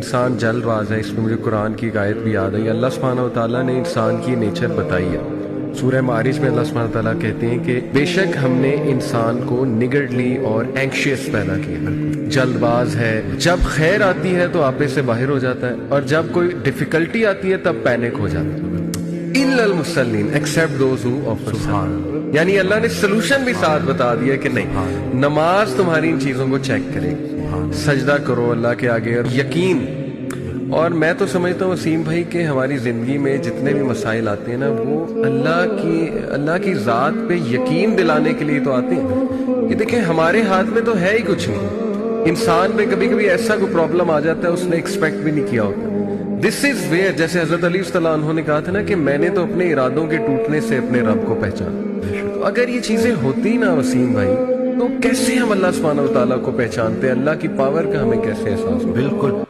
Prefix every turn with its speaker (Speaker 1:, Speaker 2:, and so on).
Speaker 1: इंसान जल्दबाज है, इसमें मुझे कुरान की एक आयत भी याद आई। अल्लाह सुब्हानहू व तआला ने इंसान की नेचर बताई है। सूरह मारिज में अल्लाह सुब्हानहू व तआला कहते हैं कि बेशक हमने इंसान को निगर्डली और एंग्शियस पैदा किया, जल्दबाज है। जब खैर आती है तो आपे से बाहर हो जाता है, और जब कोई डिफिकल्टी आती है तब पैनिक हो जाता है। इल्लल मुसल्लीन, एक्सेप्ट दोज़ हू ऑफर सलात। यानी अल्लाह ने सोल्यूशन भी साथ बता दिया कि नहीं, नमाज तुम्हारी इन चीजों को चेक करेगी, सजदा करो अल्लाह के आगे और यकीन। और मैं तो समझता हूँ वसीम भाई कि हमारी जिंदगी में जितने भी मसाइल आते हैं ना, वो अल्लाह की जात पे यकीन दिलाने के लिए तो आते हैं। कि देखें, हमारे हाथ में तो है ही कुछ नहीं। इंसान पे कभी कभी ऐसा कोई प्रॉब्लम आ जाता है उसने एक्सपेक्ट भी नहीं किया होता। दिस इज वेयर, जैसे हजरत अली रज़ियल्लाहु अन्हु ने कहा था ना कि मैंने तो अपने इरादों के टूटने से अपने रब को पहचाना। तो अगर ये चीजें होती ना वसीम भाई, तो कैसे हम अल्लाह सुब्हानहू व तआला को पहचानते, अल्लाह की पावर का हमें कैसे एहसास हो।
Speaker 2: बिल्कुल।